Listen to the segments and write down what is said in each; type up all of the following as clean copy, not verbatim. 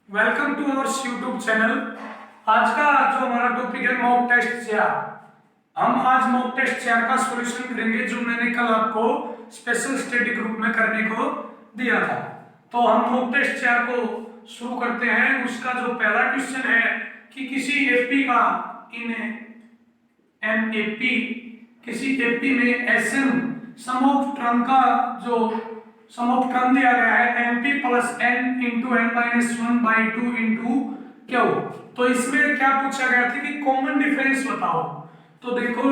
Welcome to our YouTube channel. आज का जो हमारा टॉपिक है मॉक टेस्ट चेयर। हम आज मॉक टेस्ट चेयर का सॉल्यूशन करेंगे जो मैंने कल आपको स्पेशल स्टडी ग्रुप में करने को दिया था। तो हम मॉक टेस्ट चेयर को शुरू करते हैं। उसका जो पहला क्वेश्चन है कि किसी एपी का इन एन एपी किसी एपी में एसएम सम ऑफ टर्म का जो सम ऑफ टर्म दिया गया है MP plus N into N minus one by two into Q. तो इसमें क्या पूछा गया था कि कॉमन डिफरेंस बताओ। तो देखो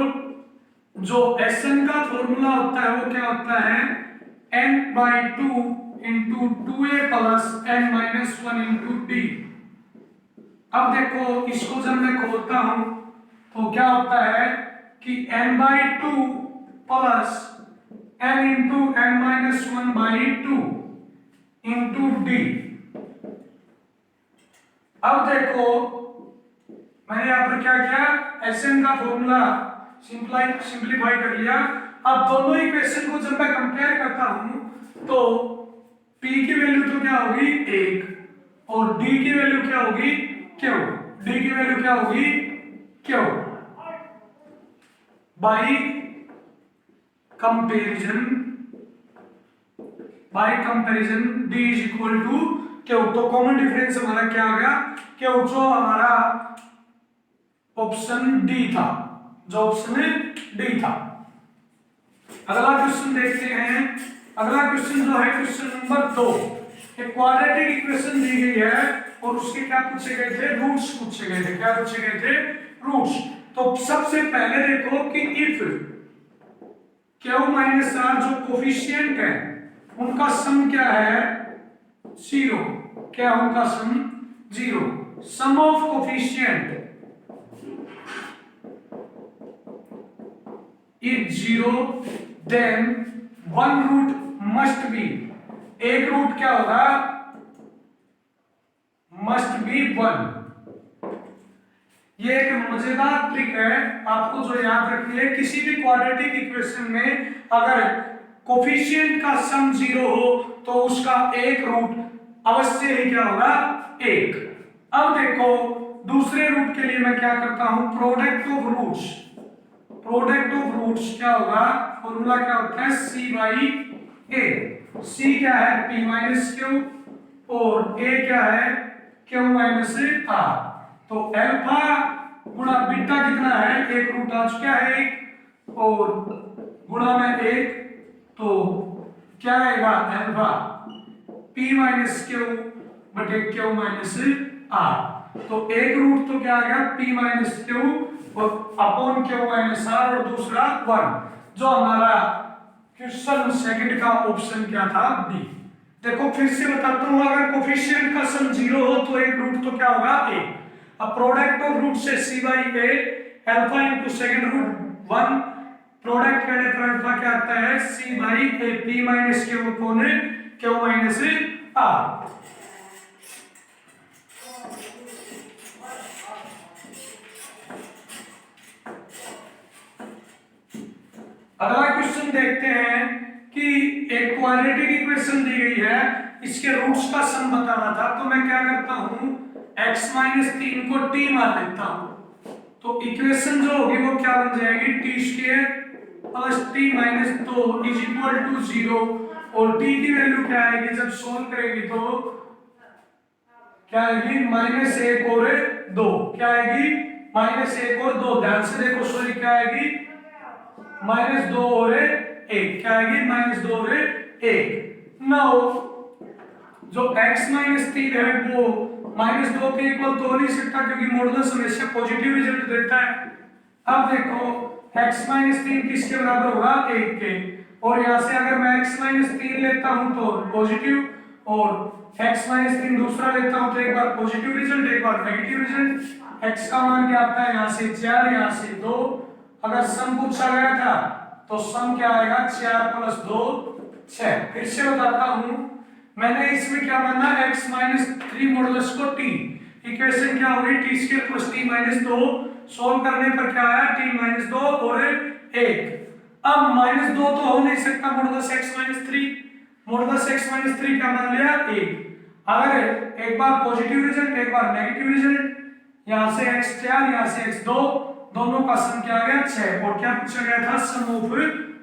जो एसएन का फॉर्मूला होता है वो क्या होता है N by two into two A plus N minus one into D. अब देखो इसको जब मैं खोलता हूं तो क्या होता है कि n by two plus n into N minus one by two into D. अब देखो मैंने यहां पर क्या किया Sn का फॉर्मूला सिंप्लीफाई कर लिया। अब दोनों इक्वेशन को जब मैं कंपेयर करता हूं तो p की वैल्यू तो क्या होगी 1 और d की वैल्यू क्या होगी q। d की वैल्यू क्या होगी q। By comparison d is equal to Q. तो कॉमन डिफरेंस हमारा क्या आ गया क्यू, जो हमारा ऑप्शन डी था, जो ऑप्शन डी था। अगला क्वेश्चन देखते हैं। अगला क्वेश्चन जो है क्वेश्चन नंबर 2। एक क्वाड्रेटिक इक्वेशन दी गई है और उसके क्या पूछे गए थे रूट्स पूछे गए थे। क्या पूछे गए थे रूट्स। तो सबसे पहले देखो कि इफ क्यू माइनस आर जो कोफिशिएंट है उनका सम क्या है 0। क्या उनका sum 0। Sum of coefficient is 0 then one root must be. एक रूट क्या होगा मस्ट बी 1। ये एक मजेदार ट्रिक है आपको जो याद रखनी है। किसी भी क्वाड्रेटिक इक्वेशन में अगर कोफिशिएंट का सम 0 हो तो उसका एक रूट अवश्य ही क्या होगा 1। अब देखो दूसरे रूट के लिए मैं क्या करता हूं product of roots. Product of roots क्या होगा फॉर्मूला क्या होता है c बाई a। c क्या है p माइनस क्यू और a क्या है q माइनस r। तो अल्फा गुणा बीटा कितना है एक रूट आ चुका है 1 और गुणा में 1 तो क्या आएगा अल्फा p माइनस क्यू बटे q माइनस r। तो एक रूट तो क्या आ गया p माइनस क्यू और अपॉन q माइनस r और दूसरा 1। जो हमारा क्वेश्चन सेकंड का ऑप्शन क्या था बी। देखो फिर से बताता हूं अगर कोफिशिएंट का सम 0 हो तो एक रूट तो क्या होगा 1। अब प्रोडक्ट ऑफ रूट से c by a alpha into second root 1 product करने पर अल्फा क्या आता है c by a p minus q upon q minus r। अगला क्वेश्चन देखते हैं कि एक क्वाड्रेटिक इक्वेशन दी गई है इसके रूट्स का सम बताना था। तो मैं क्या करता हूं x माइनस 3 को t मान लेता हूं। तो इक्वेशन जो होगी वो क्या बन जाएगी t square plus t minus 2 is equal to 0 और t की वैल्यू क्या आएगी जब सोल्व करेंगे तो क्या आएगी माइनस 1 और 2। क्या आएगी माइनस 1 और 2। ध्यान से देखो सॉरी क्या आएगी माइनस 2 और 1। क्या आएगी माइनस 2 और 1। नाउ जो x माइनस 3 है वो माइनस 2 के इक्वल तो हो नहीं सकता क्योंकि मॉडुलस हमेशा पॉजिटिव रिजल्ट देता है। अब देखो x माइनस 3 किसके बराबर होगा 1 के और यहां से अगर मैं x माइनस 3 लेता हूं तो पॉजिटिव और x माइनस 3 दूसरा लेता हूं तो एक बार पॉजिटिव रिजल्ट एक बार नेगेटिव रिजल्ट। x का मान क्या आता है यहां से 4 यहां से 2। अगर सम पूछा गया था तो सम क्या आएगा 4 प्लस 2 6। फिर से बताता हूं मैंने इसमें क्या माना x माइनस 3 मॉडुलस को t। इक्वेशन क्या होगी t square plus t minus 2। Solve करने पर क्या आया t माइनस 2 और 1। अब माइनस 2 तो हो नहीं सकता modulus x minus 3। Modulus x minus 3 क्या मान लिया 1। अगर एक बार पॉजिटिव रिजल्ट एक बार नेगेटिव रिजल्ट, यहां से x4 यहां से x2, दोनों का सम क्या आ गया 6। और क्या पूछा गया था, सम ऑफ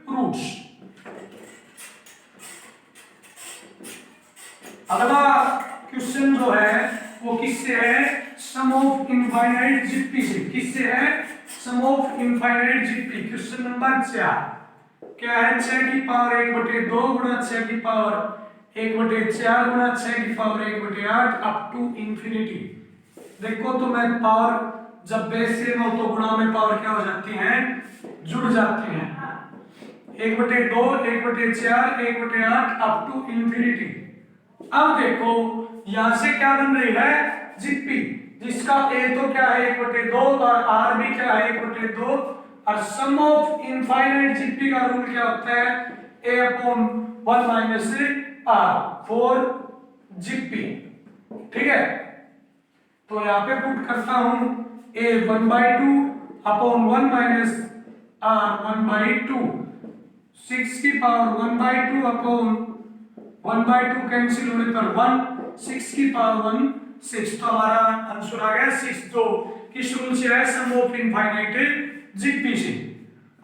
रूट्स। अगला क्वेश्चन जो है वो किससे है, सम ऑफ इनफाइनाइट जीपी से। किससे है, sum of infinite GP. Question number 4 क्या है, 6 की पावर 1/2 गुणा 6 की पावर 1/4 गुणा 6 की पावर 1/8 अप टू इंफिनिटी। देखो तो मैं पावर जब बेस सेम हो तो गुणा में पावर क्या हो जाती हैं, जुड़ जाती हैं। 1/2 1/4 1/8 अप टू इंफिनिटी। अब देखो यहां से क्या बन रही है, जीपी, जिसका ए तो क्या है 1/2 और आर भी क्या है 1/2। और सम ऑफ इनफाइनाइट जीपी का रूल क्या होता है, A upon 1 minus R for GP. ठीक है, तो यहां पे पुट करता हूं ए 1/2 अपॉन 1 माइनस आर 1/2, 6 की पावर 1/2 अपॉन 1/2 कैंसिल होने पर 1, 6 की पावर 1 6। तो हमारा आंसर आ गया 6। तो किस रूल से है, सम ऑफ इनफाइनाइट जीपी से।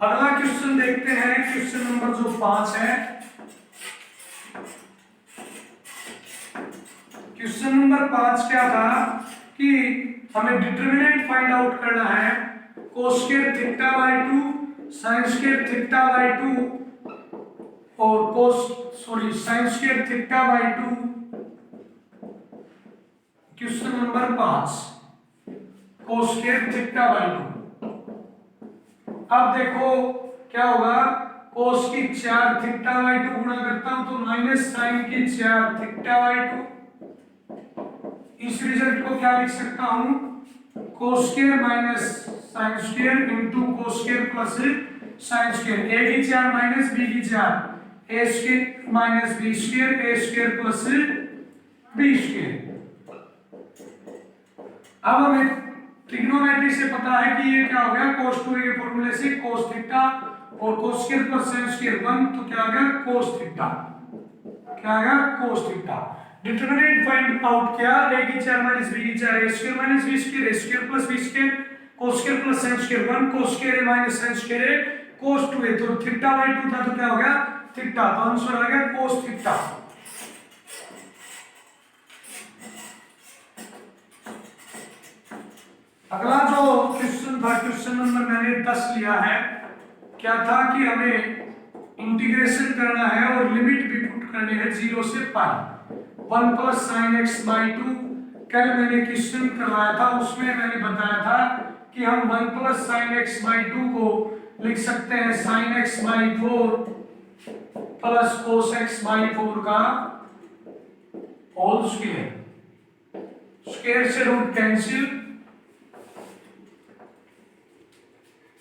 अगला क्वेश्चन देखते हैं, क्वेश्चन नंबर जो 5 है। क्वेश्चन नंबर 5 क्या था कि हमें डिटरमिनेंट फाइंड आउट करना है, cos square theta by 2 sin square theta by 2 और sin square theta by 2। Question number 5 cos square theta by 2। अब देखो क्या होगा, cos की 4 थीटा बाय 2 गुणा करता हूं तो माइनस sin की 4 थीटा बाय 2। इस रिजल्ट को क्या लिख सकता हूं, cos square minus sin square into cos square plus sin square. a की 4 माइनस b की 4, a square minus b square, a square plus b square. अब हमें ट्रिग्नोमेट्री से पता है कि ये क्या हो गया, cos 2a के फॉर्मूले से cos थीटा और cos square plus sin square 1, तो क्या आ गया cos थीटा। क्या आ गया cos theta. Determinant find out किया, a की 4 माइनस b की 4, a square minus b square, a square plus b square, cos square plus sin square 1, cos square minus sin square cos 2a। तो theta by 2 था तो क्या हो गया theta. तो आंसर आ गया cos थीटा। अगला जो क्वेश्चन था, क्वेश्चन नंबर मैंने 10 लिया है। क्या था कि हमें इंटीग्रेशन करना है और लिमिट भी पुट करनी है 0 से पाई। 1 प्लस साइन एक्स बाई 2 कल मैंने क्वेश्चन करवाया था, उसमें मैंने बताया था कि हम 1 प्लस साइन एक्स बाई 2 को लिख सकते हैं sine x by 4 plus cos x by 4 का होल स्क्वायर। स्क्वायर से रूट कैंसिल,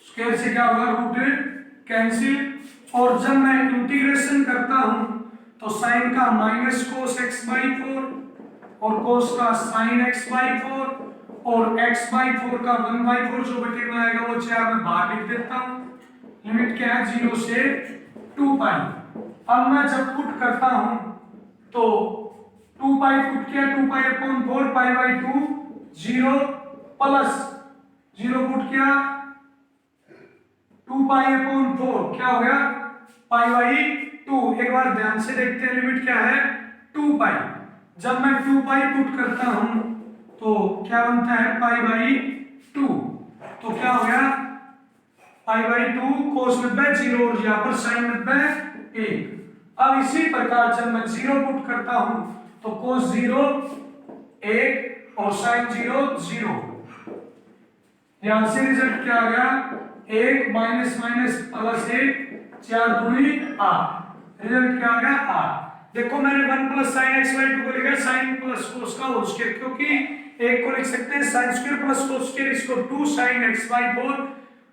स्क्वायर से क्या होगा रूट कैंसिल। और जब मैं इंटीग्रेशन करता हूं तो साइन का माइनस कोस एक्स बाई 4 और कोस का साइन एक्स बाई 4 और एक्स बाई 4 का 1 बाई 4 जो बटे में आएगा वो 4 में बाहर लिख देता हूं। लिमिट क्या है 0 से 2 पाई। अब मैं जब पुट करता हूं तो 2 पाई पुट किया, 2 pi upon 4 pi by 2 0 plus 0 put किया 2 पाई अपॉन 4 क्या हो गया पाई बाई 2। एक बार ध्यान से देखते हैं लिमिट क्या है 2 पाई। जब मैं 2 पाई पुट करता हूं तो क्या बनता है पाई बाई 2। तो क्या हो गया पाई बाई 2 कोस 90 0 और यहां पर साइन 90 1। अब इसी प्रकार जब मैं 0 पुट करता हूं तो कोस 0 1 और साइन 0 0। यहां से रिजल्ट क्या आ गया 1 माइनस माइनस प्लस 1 4 दूनी 8। रिजल्ट क्या आ गया 8। देखो मैंने 1 प्लस साइन एक्स बाई 2 को लिखा साइन प्लस कोस का होल स्क्वायर, क्योंकि एक को लिख सकते हैं sine square plus cos square इसको 2 sine x by 4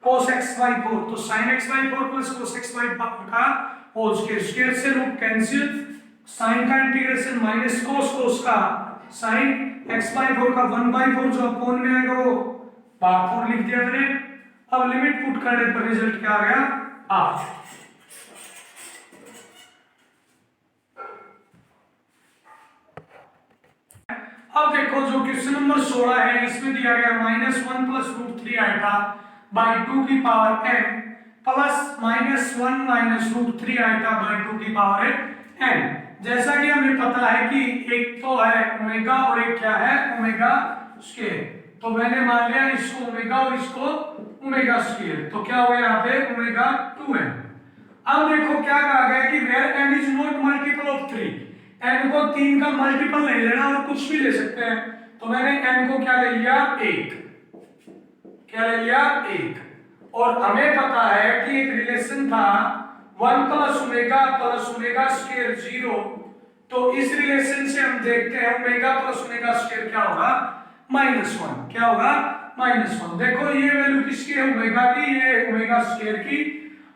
cos x by 4। तो sine x by 4 plus cos x by 4 का होल स्क्वायर। स्क्वायर से रूट कैंसिल, साइन का इंटीग्रेशन माइनस कोस, कोस का साइन एक्स बाई 4 का 1 बाई 4 जो upon में आएगा वो बाहर 4 लिख दिया मैंने। अब लिमिट पुट करने पर रिजल्ट क्या आ गया 8। अब देखो जो क्वेश्चन नंबर 16 है इसमें दिया गया -1 प्लस रूट 3 आइटा बाई 2 की power n plus -1 minus root 3 iota by 2 की पावर n। जैसा कि हमें पता है कि एक तो है ओमेगा और एक क्या है ओमेगा स्क्वायर, तो मैंने मान लिया इसको ओमेगा और इसको ओमेगा स्क्वायर, तो क्या हो गया यहाँ पे ओमेगा 2n। अब देखो क्या कहा गया कि where n is not multiple of 3, n को 3 का मल्टीपल नहीं लेना और कुछ भी ले सकते हैं, तो मैंने n को क्या ले लिया 1, क्या ले लिया 1। और हमें पता है कि एक रिलेशन था 1 प्लस ओमेगा स्क्वायर 0, तो इस रिलेशन से हम देखते हैं ओमेगा प्लस ओमेगा स्क्वायर क्या होगा -1, क्या होगा -1। देखो ये वैल्यू किसकी है ओमेगा की, ये ओमेगा स्क्वायर की।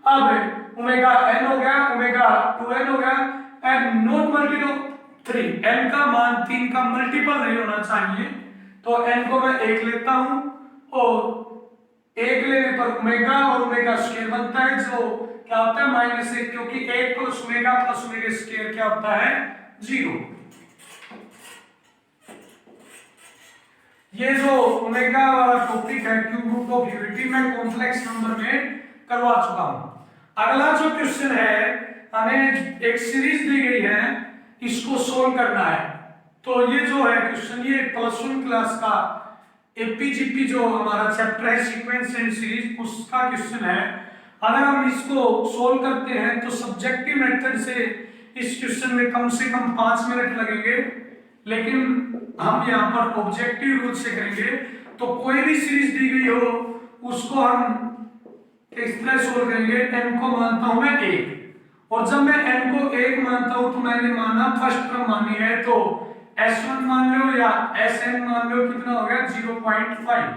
अब ओमेगा n हो गया, ओमेगा 2n हो गया, एंड नॉट मल्टीपल 3, n का मान 3 का मल्टीपल नहीं होना चाहिए, तो n को मैं 1 लेता हूं और 1 लेने पर ओमेगा और ओमेगा स्क्वायर बनता है जो क्या होता है -1, क्योंकि 1 प्लस ओमेगा स्क्वायर क्या होता है 0। ये जो ओमेगा वाला टॉपिक है क्यूब रूट ऑफ यूनिटी में कॉम्प्लेक्स नंबर में करवा चुका हूं। अगला जो क्वेश्चन है हमें एक सीरीज दी गई है, इसको सोल्व करना है। तो ये जो है क्वेश्चन ये +1 क्लास का एपीजीपी जो हमारा चैप्टर है सीक्वेंस एंड सीरीज उसका क्वेश्चन है। अगर हम इसको सोल्व करते हैं तो सब्जेक्टिव मेथड से इस क्वेश्चन में कम से कम 5 मिनट लगेंगे, लेकिन हम यहाँ पर ऑब्जेक्टिव रूल से करेंगे। तो कोई भी सीरीज दी गई हो उसको हम इस तरह सोल्व करेंगे। n को मानता हूं मैं 1, और जब मैं n को 1 मानता हूं तो मैंने माना फर्स्ट टर्म मानी है, तो s1 मान लो या sn मान लो, कितना हो गया 0.5,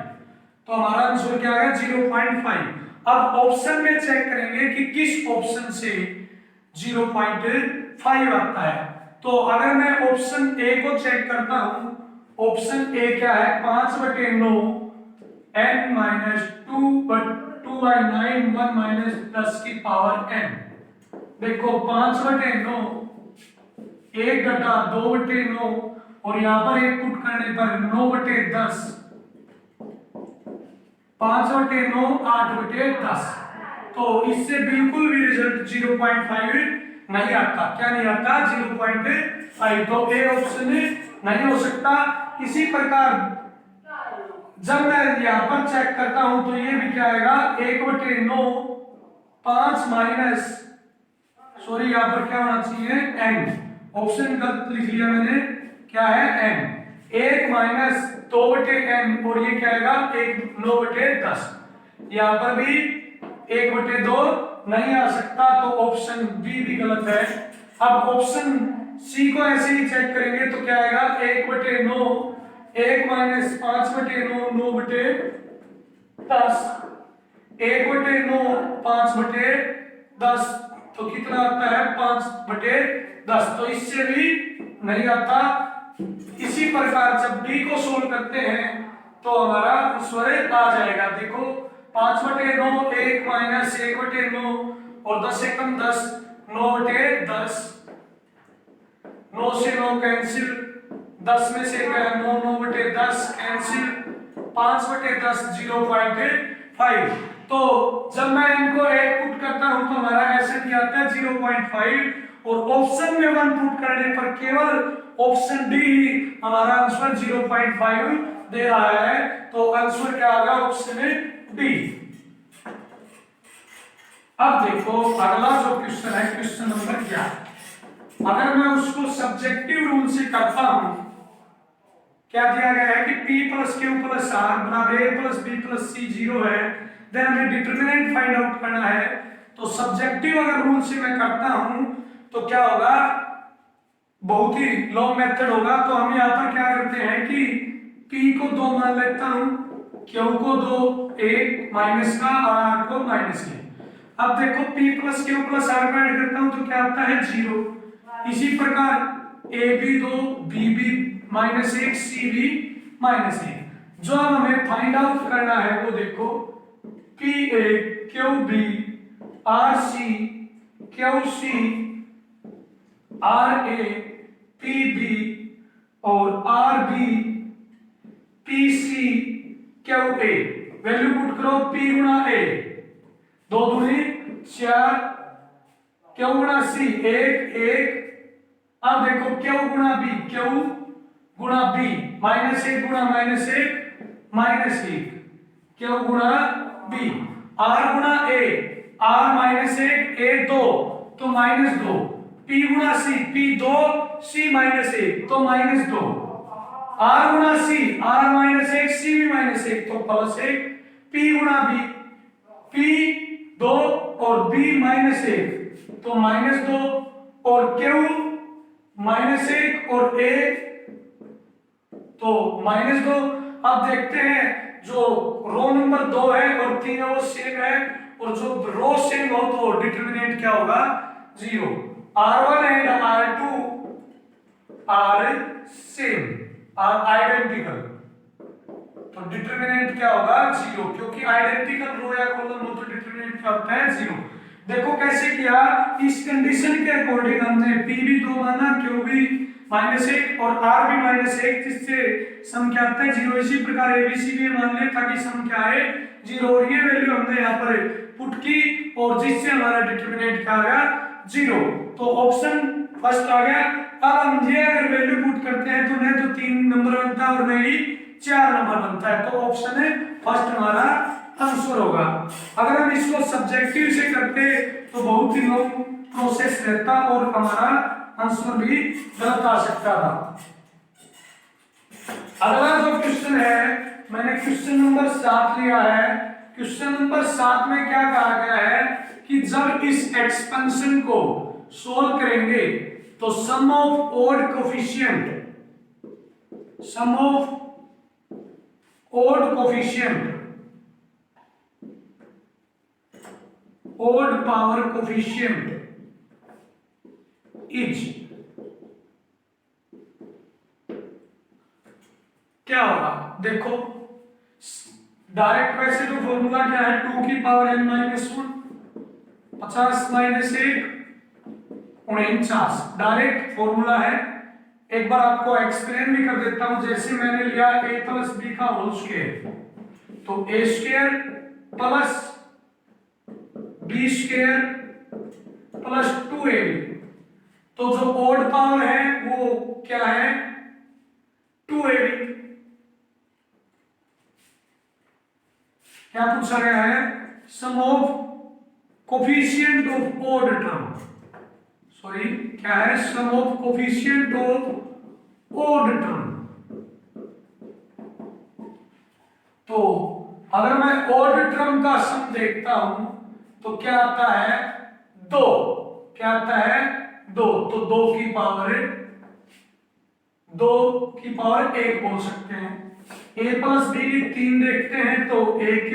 तो हमारा आंसर क्या है 0.5। अब ऑप्शन में चेक करेंगे कि किस ऑप्शन से 0.5 आता है। तो अगर मैं ऑप्शन ए को चेक करता हूं, ऑप्शन ए क्या है 5/9 n माइनस 2/9 1 माइनस 10 की पावर n। देखो 5/9 1 घटा 2/9 और यहां पर 1 पुट करने पर 9/10, 5/9 8/10, तो इससे बिल्कुल भी रिजल्ट 0.5 नहीं आता। क्या नहीं आता 0.5, तो ए ऑप्शन नहीं हो सकता। इसी प्रकार जब मैं यहां पर चेक करता हूं तो ये भी क्या आएगा 1/9 5 माइनस, सॉरी यहां पर क्या होना चाहिए n, ऑप्शन गलत लिख लिया मैंने, क्या है n, 1 माइनस 2/n, और ये क्या आएगा 9/10। यहां पर भी 1/2 नहीं आ सकता, तो ऑप्शन बी भी गलत है। अब ऑप्शन सी को ऐसे ही चेक करेंगे तो क्या आएगा 1/9 1 माइनस 5/9 9/10, 1/9 5/10, तो कितना आता है 5/10, तो इससे भी नहीं आता। इसी प्रकार जब डी को सोल्व करते हैं तो हमारा आंसर आ जाएगा। देखो 5/9 1 माइनस 1/9 और 10 एकम 10 9/10, 9 से 9 कैंसिल, 10 में से गया 9 9/10 कैंसिल, 5/10 0.5। तो जब मैं इनको 1 पुट करता हूं तो हमारा ऐसे क्या आता है 0.5, और ऑप्शन में 1 पुट करने पर केवल ऑप्शन डी हमारा आंसर 0.5 दे रहा है, तो आंसर क्या आ गया ऑप्शन डी। अब देखो अगला जो क्वेश्चन है क्वेश्चन नंबर 11। अगर मैं उसको सब्जेक्टिव रूल से करता हूं, क्या दिया गया है कि p plus q plus r बराबर a plus b plus c 0 है, देन हमें डिटरमिनेंट फाइंड आउट करना है। तो सब्जेक्टिव अगर रूल से मैं करता हूं तो क्या होगा, बहुत ही लॉन्ग मेथड होगा। तो हम यहाँ पर क्या करते हैं कि p को 2 मान लेता हूं, q को 2 1 माइनस का और r को माइनस के। अब देखो p plus q plus r को ऐड करता हूं तो क्या आता है 0। इसी प्रकार a भी 2 b भी -1 c भी -1। जो अब हमें फाइंड आउट करना है वो देखो pa qb rc qc ra pb और R B P C Q A. Value put करो, पी गुणा ए 2 दूनी 4, क्यू गुणा सी 1 1। अब देखो क्यू गुणा बी, क्यू गुणा बी -1 गुणा -1 क्यू गुणा बी। आर गुणा ए, आर -1 ए 2 तो -2। पी गुणा सी, पी 2 सी -1 तो -2। आर गुणा सी, आर -1 सी भी -1 तो +1। पी गुणा बी, पी 2 और बी -1 तो -2 और क्यू -1 और ए तो -2। अब देखते हैं जो रो नंबर 2 है और 3 है वो सेम है, और जो रो सेम हो तो डिटरमिनेंट क्या होगा 0। R1 and R2 are same, are identical, तो डिटरमिनेंट क्या होगा 0, क्योंकि आइडेंटिकल रो या कॉलम हो तो डिटरमिनेंट क्या होता है 0। देखो कैसे किया, इस कंडीशन के अकॉर्डिंग हमने पी भी 2 माना, क्यू भी -1 और आर भी -1, जिससे सम क्या आता है 0। इसी प्रकार एबीसी भी मान ले ताकि सम क्या आए 0, और ये वैल्यू हमने यहाँ पर पुट की और जिससे हमारा डिटरमिनेंट क्या आ गया 0। तो ऑप्शन फर्स्ट आ गया। अब हम ये अगर वैल्यू पुट करते हैं तो नहीं तो 3 नंबर बनता है और नहीं 4 नंबर बनता है, तो ऑप्शन है फर्स्ट हमारा आंसर होगा। अगर हम इसको सब्जेक्टिव से करते तो बहुत ही लॉन्ग प्रोसेस रहता और हमारा आंसर भी गलत आ सकता था। अगला जो क्वेश्चन है, मैंने क्वेश्चन नंबर 7 लिया है। क्वेश्चन नंबर 7 में क्या कहा गया है कि जब इस एक्सपेंशन को सोल्व करेंगे तो sum of odd coefficient, sum of odd coefficient, odd power coefficient is क्या होगा। देखो डायरेक्ट वैसे तो फॉर्मूला क्या है 2 की पावर n -1 50 -1 49, डायरेक्ट फॉर्मूला है। एक बार आपको एक्सप्लेन भी कर देता हूं, जैसे मैंने लिया a + b का होल स्क्वायर, तो a² + b² + 2ab, तो जो ओड पावर है वो क्या है 2ab। क्या पूछा गया है, sum of coefficient of odd term, sorry क्या है sum of coefficient of odd term. तो अगर मैं ओड टर्म का सम देखता हूं तो क्या आता है 2, क्या आता है 2, तो 2 की पावर 1 बोल सकते हैं। a + b की 3 देखते हैं तो aq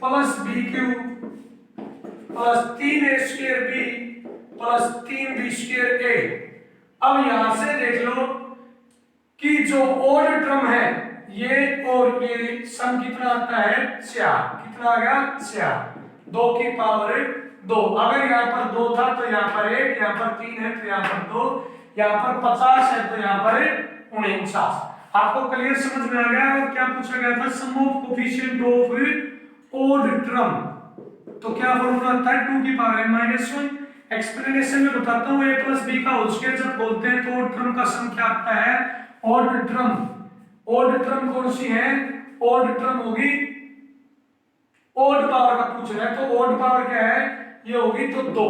+ bq + 3a² b + 3b² a। अब यहां से देख लो कि जो ओड टर्म है ये और ये सम कितना आता है 4, कितना आ गया 4, 2 की पावर 2। अगर यहाँ पर 2 था तो यहाँ पर 1, यहाँ पर 3 है तो यहाँ पर 2, यहाँ पर 50 है तो यहाँ पर 49। आपको क्लियर समझ में आ गया। और क्या पूछा गया था, sum of coefficient of odd term, तो क्या फॉर्मूला आता है 2 की पावर n -1। एक्सप्लेनेशन में बताता हूं, a + b का होल स्क्वायर जब बोलते हैं तो ओड टर्म का सम क्या आता है ओड टर्म। ओड टर्म कौन सी है, ओड टर्म होगी ओड पावर का पूछ रहा है, तो ओड पावर क्या है ये होगी तो 2,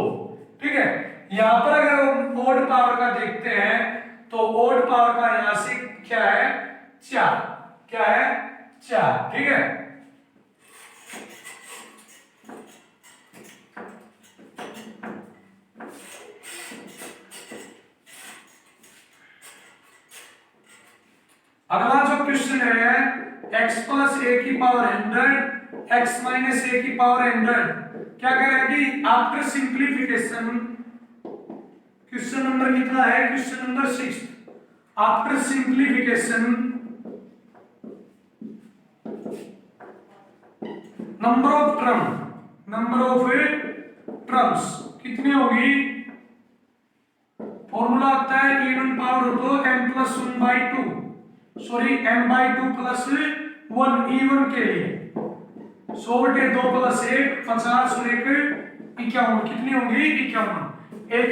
ठीक है। यहां पर अगर हम ओड पावर का देखते हैं तो ओड पावर का यहां से क्या है 4, क्या है 4, ठीक है। अगला जो क्वेश्चन है x + a की पावर 100 x - a की पावर 100, क्या करेगी आफ्टर सिंप्लीफिकेशन। क्वेश्चन नंबर कितना है, question number 6। After simplification number of terms कितनी होगी, फॉर्मूला आता है इवन पावर हो तो m+1/2, सॉरी m/2 + 1 इवन के लिए 100 बटे 2 + 1 50 और 1 51, कितनी होंगी 51। एक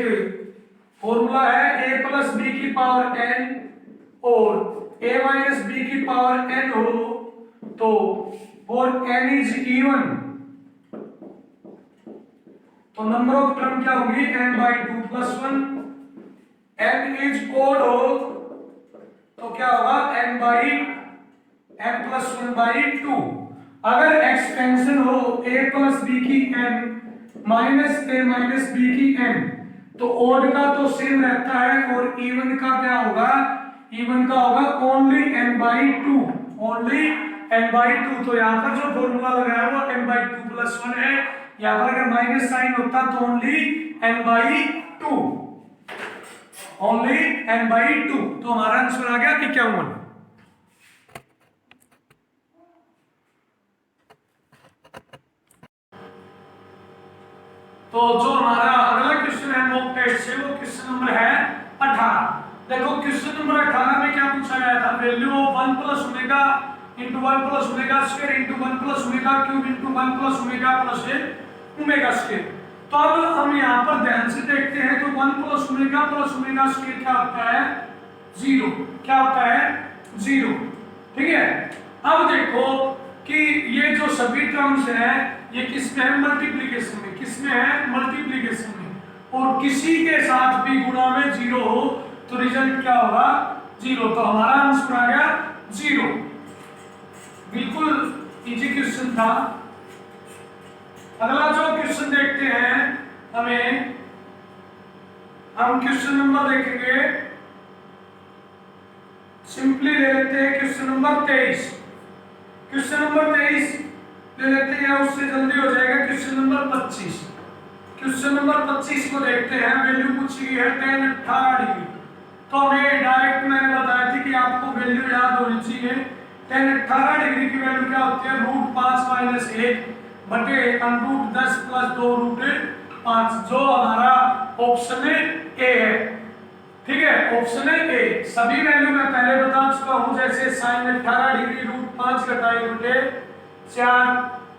फॉर्मूला है a + b की पावर n और a - b की पावर n हो तो और n इज इवन तो नंबर ऑफ टर्म क्या होगी n/2 + 1। n इज ओड हो तो क्या होगा n + 1/2। अगर एक्सपेंशन हो a + b की n माइनस a - b की n तो ओड का तो सेम रहता है और इवन का क्या होगा, इवन का होगा ओनली n/2, ओनली n/2। तो यहाँ पर जो फॉर्मूला लगाया वो n/2 + 1 है। यहाँ पर अगर माइनस साइन होता तो ओनली n/2, ओनली n/2। तो हमारा आंसर आ गया 51। तो जो हमारा अगला क्वेश्चन है मॉक टेस्ट से वो क्वेश्चन नंबर है 18। देखो क्वेश्चन नंबर 18 में क्या पूछा गया था, value of 1 + omega * 1 + omega square * 1 + omega cube * 1 + omega + omega square. तो अब हम यहाँ पर ध्यान से देखते हैं तो 1 + ओमेगा + ओमेगा स्क्वायर क्या होता है 0, क्या होता है 0, ठीक है। अब देखो कि ये जो सभी टर्म्स हैं ये किस में है मल्टीप्लिकेशन में, किस में है मल्टीप्लिकेशन में, और किसी के साथ भी गुणा में 0 हो तो रिजल्ट क्या होगा 0। तो हमारा आंसर आ गया 0। बिल्कुल इजी क्वेश्चन था। अगला जो क्वेश्चन देखते हैं हम क्वेश्चन नंबर देखेंगे, सिंपली ले लेते हैं क्वेश्चन नंबर 23। क्वेश्चन नंबर 23 ले लेते हैं, उससे जल्दी हो जाएगा। क्वेश्चन नंबर 25, क्वेश्चन नंबर 25 को देखते हैं। वैल्यू पूछी गई है tan 18 डिग्री। तो हमें डायरेक्ट मैंने बताया थी कि आपको वैल्यू याद होनी चाहिए। tan 18 डिग्री की वैल्यू क्या होती है √5 - 1 बटे √10 + 2 √5, जो हमारा ऑप्शन ए है, ठीक है। ऑप्शन ए सभी वैल्यू मैं पहले बता चुका हूं, जैसे sin 18 डिग्री √5 घटाई बटे 4,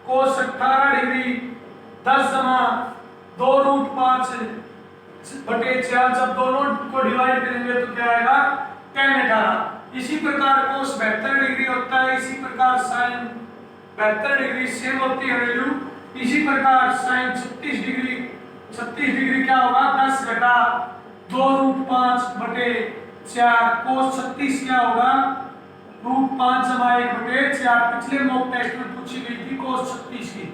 cos 18 डिग्री 10 जमा 2 √5 बटे 4, जब दोनों को डिवाइड करेंगे तो क्या आएगा tan 18। इसी प्रकार cos 72 डिग्री होता है, इसी प्रकार sin 72 डिग्री सेम होती है वैल्यू। इसी प्रकार sin 36 डिग्री क्या होगा 10 घटा 2 √5 बटे 4, cos 36 क्या होगा √5 जमा 1 बटे 4। पिछले मॉक टेस्ट में पूछी गई थी cos 36 की।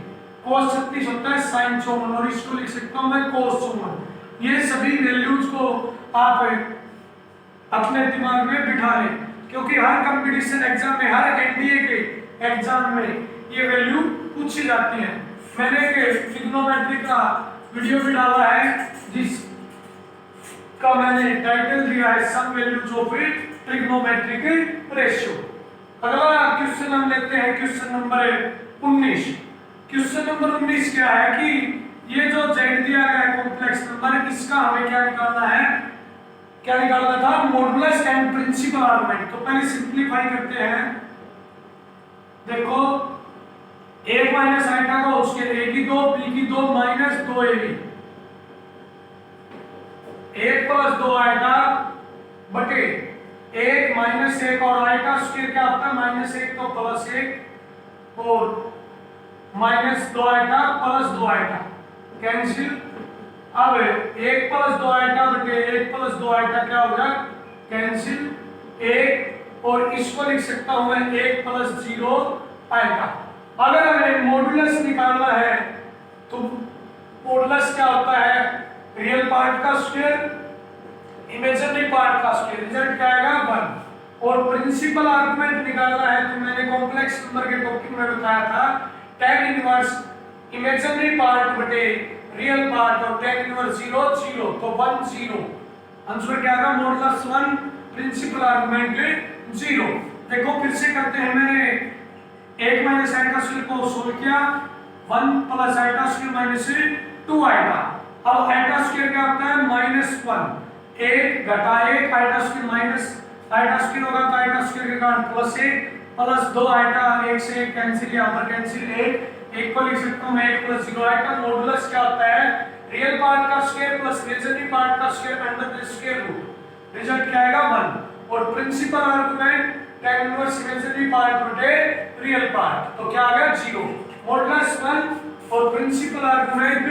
cos 36 होता है sin 54 और इसको लिख सकता हूं मैं cos 54। ये सभी वैल्यूज को आप अपने दिमाग में बिठा लें, क्योंकि हर कंपटीशन एग्जाम में, हर एनडीए के एग्जाम में ये वैल्यू पूछी जाती है। मैंने एक ट्रिग्नोमेट्री का वीडियो भी डाला है जिसका मैंने टाइटल दिया है some values of trigonometric ratio. अगला क्वेश्चन हम लेते हैं क्वेश्चन नंबर 19। क्वेश्चन नंबर 19 क्या है कि ये जो z दिया गया है कॉम्प्लेक्स नंबर, इसका हमें क्या निकालना है, क्या निकालना था मॉडुलस एंड प्रिंसिपल आर्गुमेंट। तो पहले सिंपलीफाई करते हैं। देखो 1 - आइटा का उसके a की 2 b की 2 - 2ab 1 + 2 आइटा बटे 1 - 1 और आइटा स्क्वायर क्या होता है -1 तो +1 और -2 आइटा +2 आइटा कैंसिल। अब 1 + 2 आइटा बटे 1 + 2 आइटा क्या होगा कैंसिल 1, और इसको लिख सकता हूं मैं 1 + 0 आइटा। अगर हमें मॉडुलस निकालना है तो मॉडुलस क्या होता है रियल पार्ट का स्क्वायर इमेजिनरी पार्ट का स्क्वायर, रिजल्ट क्या आएगा 1। और प्रिंसिपल आर्गुमेंट निकालना है तो मैंने कॉम्प्लेक्स नंबर के टॉपिक में बताया था tan इनवर्स इमेजिनरी पार्ट बटे रियल पार्ट और tan इनवर्स 0 0 तो 1 0। आंसर क्या आएगा मॉडुलस 1 प्रिंसिपल आर्गुमेंट 0। देखो फिर से करते हैं। मैंने 1 - आइटा स्क्वायर को सोल्व किया 1 + आइटा स्क्वायर -2 आइटा। अब आइटा स्क्वायर क्या होता है -1, 1 घटा 1 iota square minus iota square होगा तो आइटा स्क्वायर के कारण प्लस 1 प्लस 2 आइटा 1 से 1 कैंसिल, यहाँ पर कैंसिल 1 को लिख सकता हूँ मैं 1 प्लस 0 आइटा। मॉडुलस क्या होता है? रियल पार्ट का स्क्वायर प्लस इमेजिनरी पार्ट का square under the square root. Result क्या आएगा 1। और principal argument tan inverse imaginary part बटे रियल पार्ट, तो क्या आ गया 0। मॉडुलस 1 और प्रिंसिपल आर्गुमेंट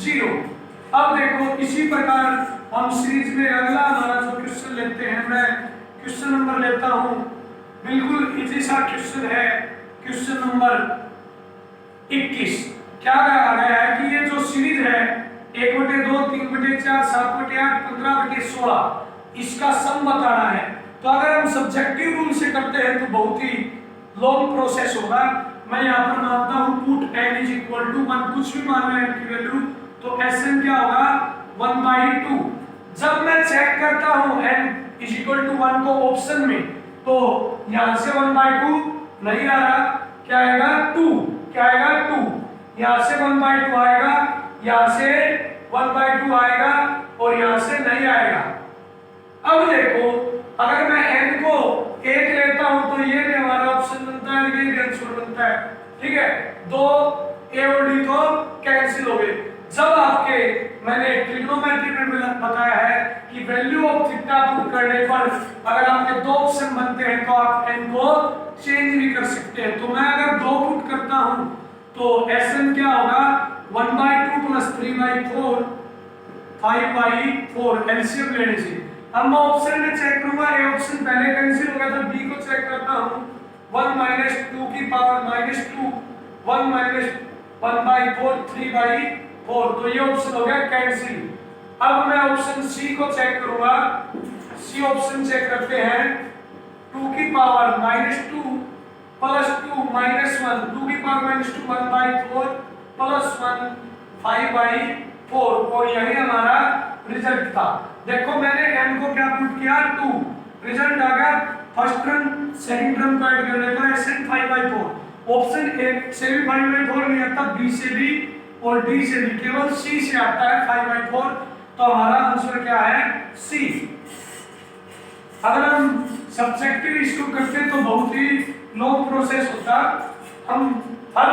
0। अब देखो इसी प्रकार हम सीरीज में अगला हमारा जो क्वेश्चन लेते हैं, मैं क्वेश्चन नंबर लेता हूं, बिल्कुल इजी सा क्वेश्चन है, क्वेश्चन नंबर 21। क्या कहा गया है कि ये जो सीरीज है 1/2 3/4 7/8 15/16 इसका सम बताना है। तो अगर हम सब्जेक्टिव रूल से करते हैं तो बहुत ही लॉन्ग प्रोसेस होगा। मैं यहाँ पर मानता हूँ put n is equal to 1, कुछ भी मान लें n की वैल्यू, तो Sn क्या होगा 1/2। जब मैं चेक करता हूँ n इज इक्वल टू 1 को ऑप्शन में, तो यहाँ से 1/2 नहीं आ रहा, क्या आएगा 2, क्या आएगा 2, यहाँ से 1/2 आएगा, यहाँ से 1/2 आएगा और यहाँ से नहीं आएगा। अब देखो अगर मैं n को 1 लेता हूं तो ये भी हमारा ऑप्शन बनता है, ये भी आंसर बनता है, ठीक है। 2 a और d तो कैंसिल हो गए। जब आपके मैंने ट्रिग्नोमेट्री में बताया है कि वैल्यू ऑफ थीटा पुट करने पर अगर आपके 2 ऑप्शन बनते हैं तो आप n को चेंज भी कर सकते हैं। तो मैं अगर 2 पुट करता हूं तो Sn क्या होगा 1/2 प्लस 3/4 5/4 एलसीएम लेने से। अब मैं ऑप्शन में चेक करूंगा, ए ऑप्शन पहले कैंसिल हो गया तो बी को चेक करता हूं 1 - 2 की पावर -2 1 - 1/4 3/4, तो ये ऑप्शन हो गया कैंसिल। अब मैं ऑप्शन सी को चेक करूंगा, सी ऑप्शन चेक करते हैं 2 की पावर -2 प्लस 2 -1 2 की पावर -2 1/4 प्लस 1 5/4, और यही हमारा रिजल्ट था। देखो मैंने n को क्या पुट किया 2, रिजल्ट आ गया फर्स्ट टर्म सेकंड टर्म को ऐड करने पर Sn 5/4। ऑप्शन ए से भी 5/4 नहीं आता, बी से भी और डी से भी, केवल सी से आता है 5/4, तो हमारा आंसर क्या है सी। अगर हम सब्जेक्टिव इसको करते तो बहुत ही लॉन्ग प्रोसेस होता। हम हर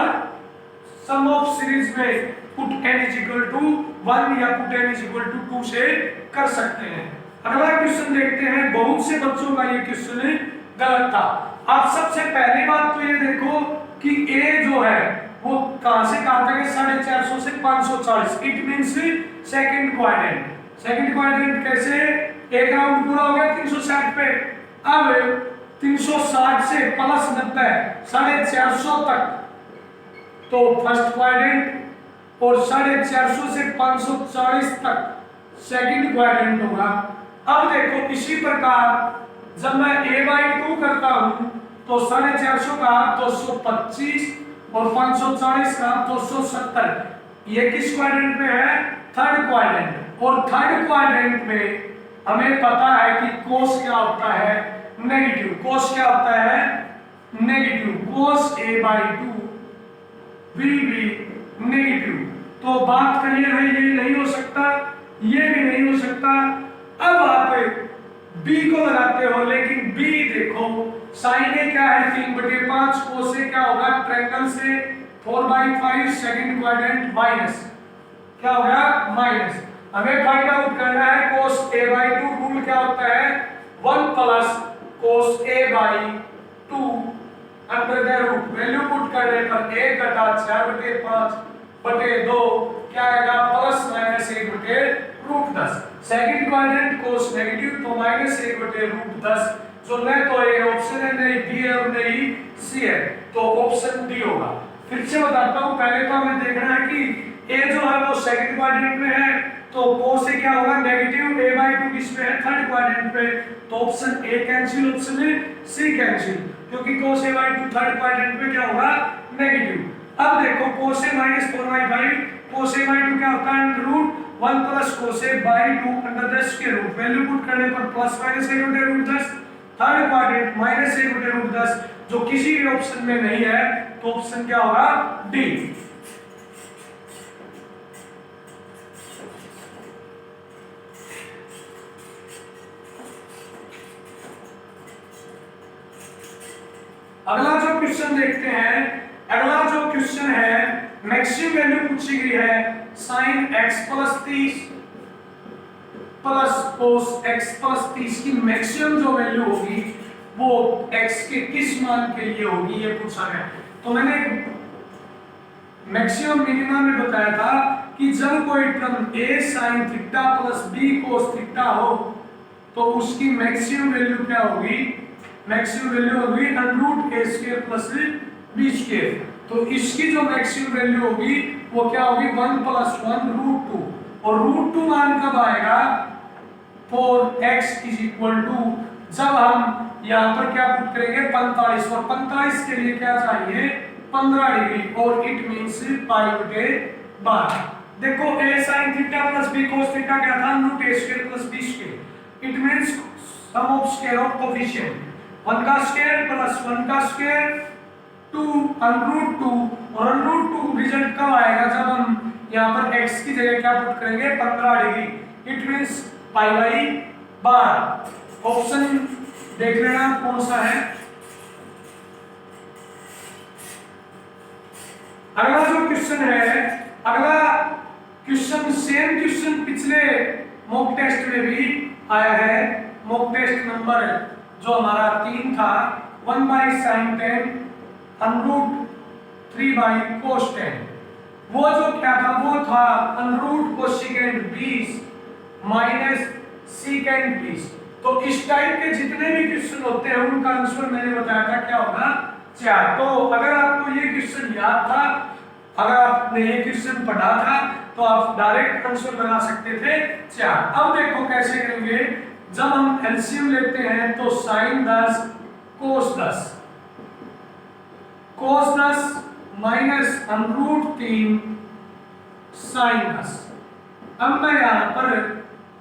सम ऑफ सीरीज में put n is equal to 1 या put n is equal to 2 से कर सकते हैं। अगला क्वेश्चन देखते हैं, बहुत से बच्चों का ये क्वेश्चन गलत था। आप सबसे पहली बात तो ये देखो कि a जो है वो कहां से कहां तक है 450 से 540, it means second quadrant. Second quadrant कैसे, एक राउंड पूरा हो गया 360 पे, अब 360 से प्लस 90 450 तक, तो फर्स्ट क्वाड्रेंट, और 450 से 540 तक सेकंड क्वाड्रेंट होगा। अब देखो इसी प्रकार जब मैं a/2 करता हूं तो 450 का 225 और 540 का 270, ये किस क्वाड्रेंट में है, थर्ड क्वाड्रेंट। और थर्ड क्वाड्रेंट में हमें पता है कि कोस क्या होता है नेगेटिव, कोस क्या होता है negative, cos a/2 will be negative. तो बात क्लियर है, ये नहीं हो सकता, ये भी नहीं हो सकता। अब आप b को लगाते हो, लेकिन b देखो साइन ए क्या है 3/5, कोस ए क्या होगा ट्रायंगल से 4/5 सेकंड क्वाड्रेंट माइनस, क्या हो गया माइनस। हमें फाइंड आउट करना है कोस a/2, रूल क्या होता है 1 plus cos a/2 under the root, value put करने पर 1 घटा 4/5/2 क्या आएगा plus minus 1/√10। Second quadrant cos negative तो माइनस 1/√10, जो न तो ए ऑप्शन है नहीं बी है और नहीं सी है, तो ऑप्शन डी होगा। फिर से बताता हूं, पहले तो हमें देखना है कि ए जो है वो सेकंड क्वाड्रेंट में है, तो कोस ए क्या होगा नेगेटिव, a/2 किस में है थर्ड क्वाड्रेंट पे, तो option A cancel, option C cancel, क्योंकि कोस a/2 थर्ड क्वाड्रेंट में क्या होगा नेगेटिव। अब देखो कोस ए -4/5, कोस a/2 क्या होता है √1 plus cos a/2 under the square root, value put करने पर plus minus 1/√10, third quadrant minus 1/√10, जो किसी भी ऑप्शन में नहीं है, तो ऑप्शन क्या होगा डी। अगला जो क्वेश्चन देखते हैं, अगला जो क्वेश्चन है मैक्सिमम वैल्यू पूछी गई है sin x plus 30 plus cos x plus 30 की मैक्सिमम जो वैल्यू होगी वो x के किस मान के लिए होगी ये पूछा गया। तो मैंने मैक्सिमम मिनिमम में बताया था कि जब कोई term a sin theta plus b cos theta हो तो उसकी मैक्सिमम वैल्यू क्या होगी, मैक्सिमम वैल्यू होगी √a² प्लस b²। तो इसकी जो मैक्सिमम वैल्यू होगी वो क्या होगी 1 + 1 √2, और √2 मान कब आएगा, फॉर x = जब हम यहाँ पर क्या पुट करेंगे 45, और 45 के लिए क्या चाहिए 15 डिग्री, और इट मींस π/12। देखो a sin theta plus b cos theta क्या था √a² plus b², it means sum of square of coefficient 1 का स्क्वायर प्लस 1 का स्क्वायर 2 √2, और √2 रिजल्ट कब आएगा जब हम यहाँ पर x की जगह क्या पुट करेंगे 15 डिग्री, इट मींस π/12। ऑप्शन देख लेना कौन सा है। अगला जो क्वेश्चन है, अगला क्वेश्चन सेम क्वेश्चन पिछले मॉक टेस्ट में भी आया है। मॉक टेस्ट नंबर जो हमारा 3 था 1/sin 10 √3/cos 10, वो जो क्या था वो था √cosecant 20 माइनस secant 20। तो इस टाइप के जितने भी क्वेश्चन होते हैं उनका आंसर मैंने बताया था क्या होगा 4। तो अगर आपको ये क्वेश्चन याद था, अगर आपने ये क्वेश्चन पढ़ा था तो आप डायरेक्ट आंसर बना सकते थे 4। अब देखो कैसे करेंगे, जब हम एलसीएम लेते हैं तो sin 10 cos 10 माइनस √3 sin 10। अब मैं यहाँ पर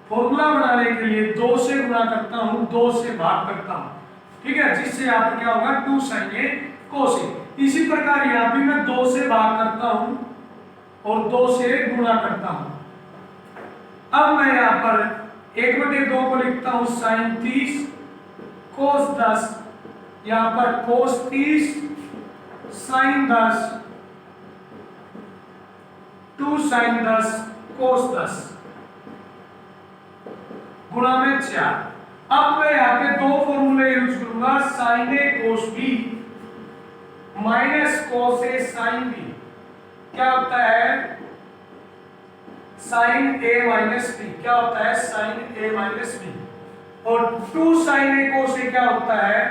फॉर्मूला बनाने के लिए 2 से गुणा करता हूँ, 2 से भाग करता हूँ, ठीक है, जिससे यहाँ पर क्या होगा 2 sin a cos a। इसी प्रकार यहाँ भी मैं 2 से भाग करता हूँ और 2 से गुणा करता हूँ। अब मैं यहाँ पर 1/2 को लिखता हूँ sin 30 cos 10, यहाँ पर cos 30 sin 10 2 sin 10 cos 10 गुणा में 4। अब मैं यहाँ पे 2 फॉर्मूले यूज करूंगा, sin a cos b minus cos a sin b क्या होता है sin a माइनस b, क्या होता है sin a माइनस b, और 2 sin a cos a क्या होता है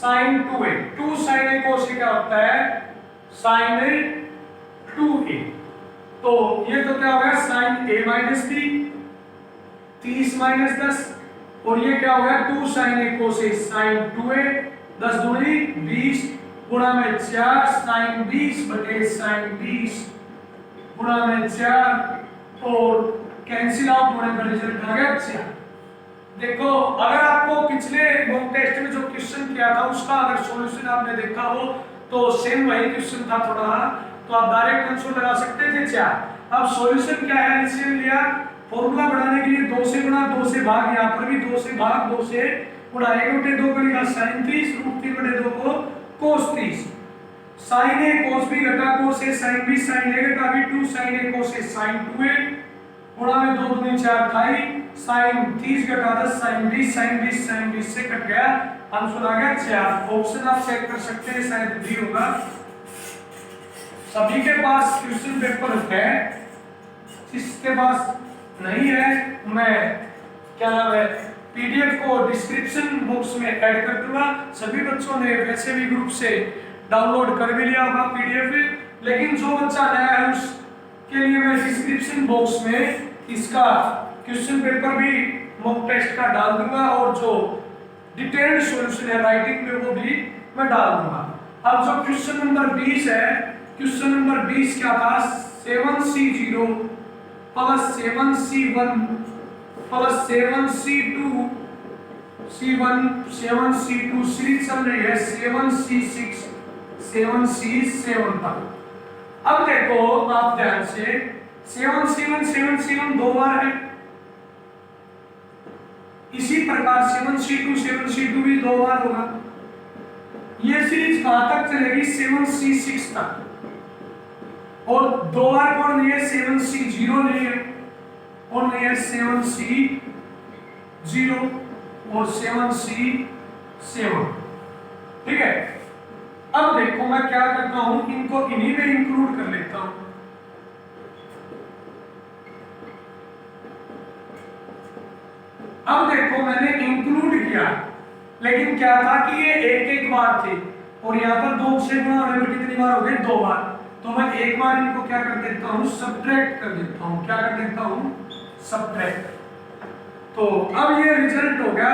sin 2a, 2 sin a cos a क्या होता है sin a 2a। तो ये तो क्या हो गया sin a minus b 30 minus 10, और ये क्या हो गया 2 sin a cos a sin 2a 10 दूनी 20 गुणा में 4 sin 20 बटे sin 20 गुणा में 4, और कैंसिल आउट होने पर रिजल्ट आ गया 4। देखो अगर आपको पिछले मॉक टेस्ट में जो क्वेश्चन किया था उसका अगर सॉल्यूशन आपने देखा हो तो सेम वही क्वेश्चन था थोड़ा, तो आप डायरेक्ट आंसर लगा सकते थे 4। अब सॉल्यूशन क्या है, एलसीएम लिया, फॉर्मूला बनाने के लिए 2 से गुणा 2 से भाग, यहाँ पर भी 2 से भाग 2 से गुणा, 1/2 को लिखा sin 30 √3/2 को cos 30, sin a cos b घटा cos a sin b sin a घटा b 2 sin a cos a sin 2a गुणा में 2 दूनी 4 थाई sin 30 घटा 10 sin 20 sin 20 sin 20 से कट गया, आंसर आ गया 4। ऑप्शन आप चेक कर सकते हैं, शायद बी होगा। सभी के पास क्वेश्चन पेपर है, जिसके पास नहीं है मैं क्या नाम है पीडीएफ को डिस्क्रिप्शन बॉक्स में ऐड कर दूंगा। सभी बच्चों ने वैसे भी ग्रुप से डाउनलोड कर भी लिया होगा पीडीएफ, लेकिन जो बच्चा नया है उसके लिए मैं डिस्क्रिप्शन बॉक्स में इसका क्वेश्चन पेपर भी मॉक टेस्ट का डाल दूंगा, और जो डिटेल्ड सॉल्यूशन है राइटिंग में वो भी मैं डाल दूंगा। अब जो क्वेश्चन नंबर 20 है, क्वेश्चन नंबर 20 क्या था 7c0 plus 7c1 plus 7c2 7c2 series चल रही है 7c6 7c7 तक। अब देखो आप ध्यान से 7c1 दो बार है, इसी प्रकार 7C2 भी 2 बार होगा। ये सीरीज कहां तक चलेगी? 7C6 तक। और 2 बार कौन नहीं है? 7C0 नहीं है, और नहीं है 7C0 और 7C7। ठीक है, अब देखो मैं क्या करता हूं, इनको इन्हीं में इंक्लूड कर लेता हूं। अब देखो मैंने इंक्लूड किया, लेकिन क्या था कि ये एक एक बार थे, और यहाँ पर 2 से गुणा होने पर कितनी बार हो गए? 2 बार। तो मैं एक बार इनको क्या कर देता हूँ? सब्ट्रैक्ट कर देता हूँ। क्या कर देता हूँ? सब्ट्रैक्ट। तो अब ये रिजल्ट हो गया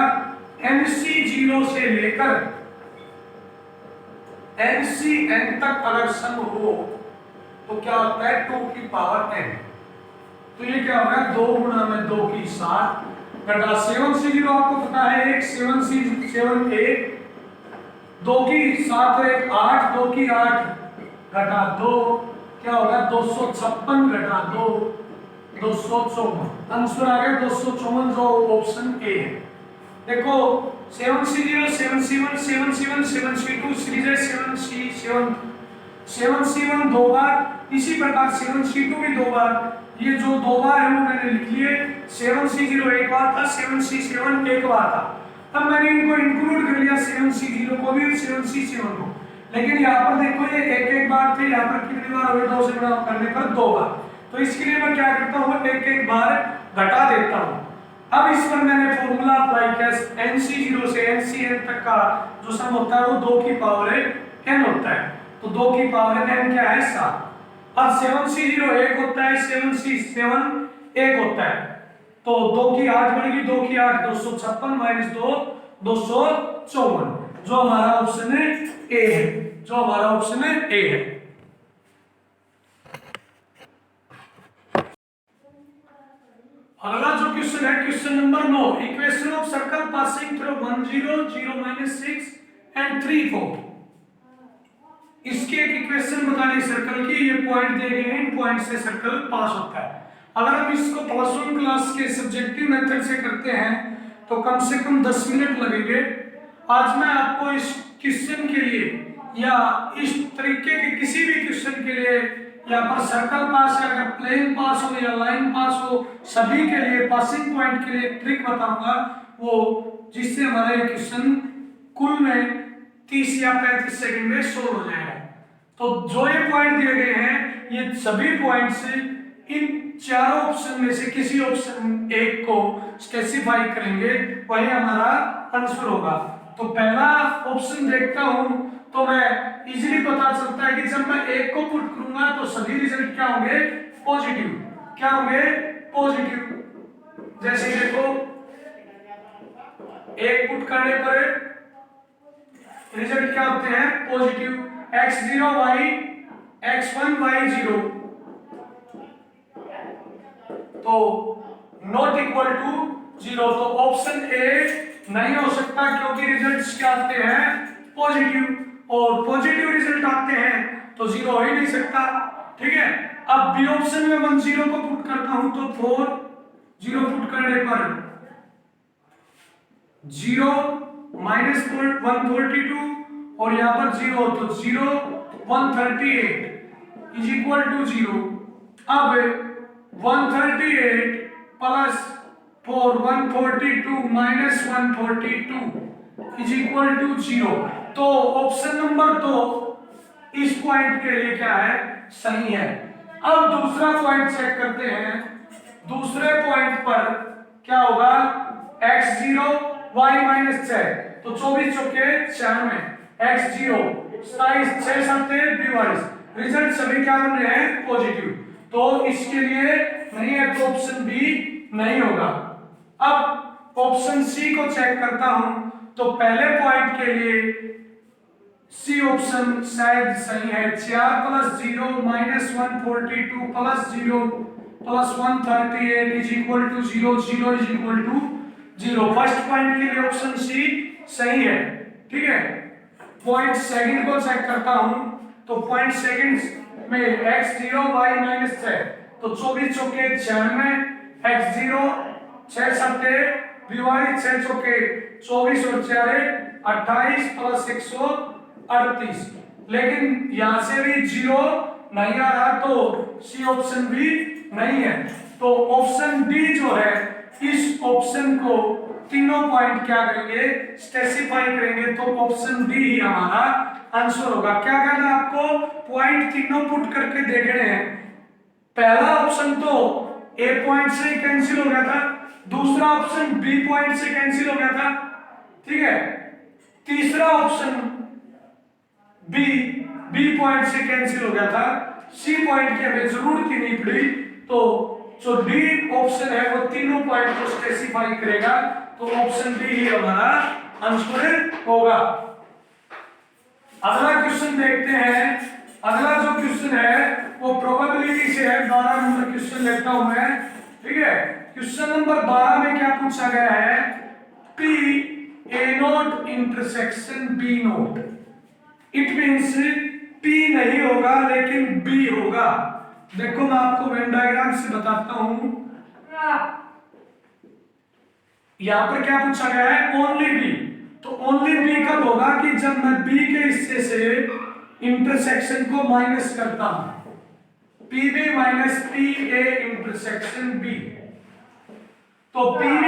MC0 से लेकर MCN तक अगर सम हो तो क्या होता है? 2 की पावर n। तो ये क्या होगा? 2 गुणा में 2 की 7 घटा 7C0 आपको पता है 1, 7C7 1, 2 की 7 और 1 8, 2 की 8 घटा 2 क्या होगा? 256 घटा 2 254। आंसर आ गया 254, जो ऑप्शन ए है। देखो 7C0 7C1 7C1 7C2 series है 7C7 7C1 2 बार, इसी प्रकार 7C2 भी 2 बार। ये जो 2 बार है वो मैंने लिख लिए। 7C0 एक बार था, 7C7 एक बार था। तब मैंने इनको इंक्लूड कर लिया 7C0 को भी और 7C7 को। लेकिन यहाँ पर देखो ये एक एक बार थे, यहाँ पर कितनी बार हो गए? 2 से गुणा करने पर 2 बार। तो इसके लिए मैं क्या करता हूँ? एक एक बार घटा देता हूँ। अब इस पर मैंने फॉर्मूला अप्लाई किया, MC0 से MCN तक का जो सम होता है वो 2 की पावर n होता है। तो 2 की पावर n क्या है? 7। अब 7C0 1 होता है, 7C7 1 होता है। तो 2 की 8 बनेगी, 2 की 8 256 माइनस 2 254, जो हमारा ऑप्शन है ए है। जो हमारा ऑप्शन है ए है। अगला जो क्वेश्चन है, question number 9, equation of circle passing through 1 0 0 -6 and 3 4। इसके एक इक्वेशन बतानी सर्कल की। ये पॉइंट दिए गए हैं, इन पॉइंट से सर्कल पास होता है। अगर हम इसको +1 क्लास के सब्जेक्टिव मेथड से करते हैं तो कम से कम 10 मिनट लगेंगे। आज मैं आपको इस क्वेश्चन के लिए या इस तरीके के किसी भी क्वेश्चन के लिए, यहाँ पर सर्कल पास है, अगर प्लेन पास हो या लाइन पास हो, सभी के लिए पासिंग पॉइंट के लिए ट्रिक बताऊंगा, वो जिससे हमारा ये क्वेश्चन कुल में 30 या 35 सेकंड में सोल्व हो जाएगा। तो जो ये पॉइंट दिए गए हैं, ये सभी पॉइंट्स इन चारों ऑप्शन में से किसी ऑप्शन एक को स्पेसिफाई करेंगे, वही हमारा आंसर होगा। तो पहला ऑप्शन देखता हूं तो मैं इजीली पता चलता है कि जब मैं एक को पुट करूंगा तो सभी रिजल्ट क्या होंगे? पॉजिटिव। क्या होंगे? पॉजिटिव। जैसे देखो एक पुट करने पर रिजल्ट क्या होते हैं? Positive. x0 y x1 y0 तो नॉट इक्वल टू 0। तो ऑप्शन ए नहीं हो सकता क्योंकि रिजल्ट्स क्या आते हैं? पॉजिटिव, और पॉजिटिव रिजल्ट आते हैं तो 0 हो ही नहीं सकता। ठीक है, अब बी ऑप्शन में 1 0 को पुट करता हूं तो 4 0 पुट करने पर 0 -142 और यहाँ पर 0 तो 0 138 इज इक्वल टू 0। अब 138 plus 4 142 minus 142 is equal to 0। तो ऑप्शन नंबर 2 इस पॉइंट के लिए क्या है? सही है। अब दूसरा पॉइंट चेक करते हैं। दूसरे पॉइंट पर क्या होगा? x0 y -6 तो 24 चौके 96, x0 27 6 7 22, रिजल्ट सभी क्या बन रहे हैं? पॉजिटिव। तो इसके लिए नहीं है तो ऑप्शन बी नहीं होगा। अब ऑप्शन सी को चेक करता हूं तो पहले पॉइंट के लिए सी ऑप्शन शायद सही है। 4 + 0 -142 + 0 + 138 is equal to 0 0 is equal to 0। First point के लिए ऑप्शन सी सही है। ठीक है, पॉइंट सेकंड को चेक करता हूं तो पॉइंट सेकंड में x0 y -6 तो 24 चौके 96, x0 6 7 विभाजित 6 चौके 24 और 4 28 प्लस 138। लेकिन यहां से भी 0 नहीं आ रहा, तो सी ऑप्शन भी नहीं है। तो ऑप्शन डी जो है, इस ऑप्शन को तीनों पॉइंट क्या करेंगे, स्पेसिफाई करेंगे, तो ऑप्शन डी ही हमारा आंसर होगा। क्या करना है आपको, पॉइंट तीनों पुट करके देखने हैं। पहला ऑप्शन तो ए पॉइंट से कैंसिल हो गया था, दूसरा ऑप्शन बी पॉइंट से कैंसिल हो गया था, ठीक है, तीसरा ऑप्शन बी पॉइंट से कैंसिल हो गया था, सी पॉइंट की हमें जरूरत ही नहीं पड़ी। तो जो डी ऑप्शन है वो तीनों पॉइंट को स्पेसिफाई करेगा, तो ऑप्शन डी ही हमारा आंसर होगा। अगला क्वेश्चन देखते हैं। अगला जो क्वेश्चन है वो प्रोबेबिलिटी से है। 12 नंबर क्वेश्चन लेता हूं मैं, ठीक है। क्वेश्चन नंबर 12 में क्या पूछा गया है, P A note intersection B note. It means P नहीं होगा लेकिन B होगा। देखो मैं आपको वेन डायग्राम से बताता हूं। यहां पर क्या पूछा गया है, ओनली B। तो ओनली B कब होगा कि जब मैं B के हिस्से से इंटरसेक्शन को माइनस करता हूं, PB minus PA intersection B। तो PB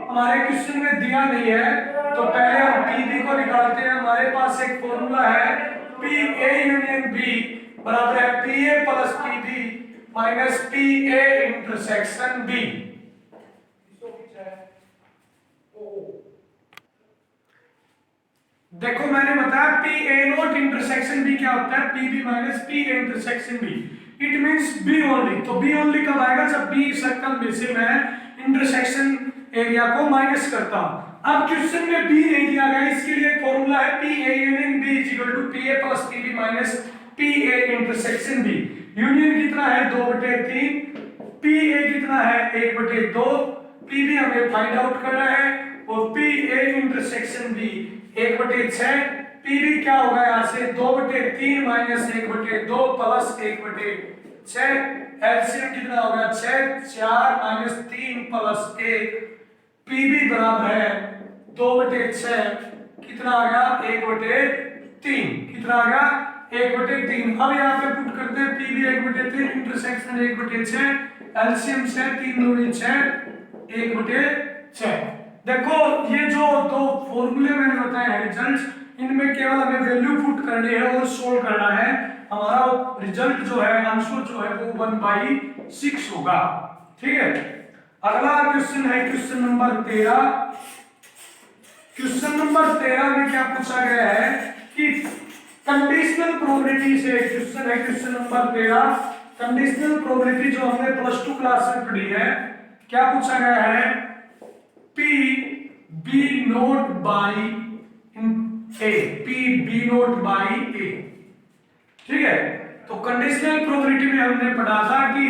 हमारे क्वेश्चन में दिया नहीं है, तो पहले हम PB को निकालते हैं। हमारे पास एक फॉर्मूला है, PA यूनियन B बराबर है PA plus PB minus PA intersection B। देखो मैंने बताया PA नोट इंटरसेक्शन B क्या होता है, PB minus PA intersection B। It means B only. तो B ओनली कब आएगा, जब B सर्कल में से मैं इंटरसेक्शन एरिया को माइनस करता हूं। अब क्वेश्चन में B नहीं दिया गया, इसके लिए फॉर्मूला है PA union B equal to PA plus PB minus PA intersection B। Union कितना है, 2/3, PA कितना है, 1/2, PB हमें फाइंड आउट करना है, और PA इंटरसेक्शन B 1/6। PB क्या होगा, यहां से 2/3 माइनस 1/2 प्लस 1/6। एलसीएम कितना होगा, 6, 4 माइनस 3 प्लस 1। PB बराबर है 2/6, कितना आ गया, 1/3। कितना आ गया, 1/3। अब यहाँ पे पुट करते हैं PB 1/3 इंटरसेक्शन 1/6, एलसीएम से 3 दूनी 6, 1/6। देखो ये जो दो फॉर्मूले मैंने बताए हैं रिजल्ट्स, इनमें केवल हमें वैल्यू पुट करनी है और सोल्व करना है। हमारा रिजल्ट जो है, आंसर जो है वो 1/6 होगा, ठीक है। अगला क्वेश्चन है क्वेश्चन नंबर 13। क्वेश्चन नंबर 13 में क्या पूछा गया है कि कंडीशनल प्रोबेबिलिटी से क्वेश्चन है। क्वेश्चन नंबर 13 कंडीशनल प्रोबेबिलिटी जो हमने प्लस 2 क्लास में पढ़ी है। क्या पूछा गया है, P B note by A, P B note by A, ठीक है। तो कंडीशनल प्रोबेबिलिटी में हमने पढ़ा था कि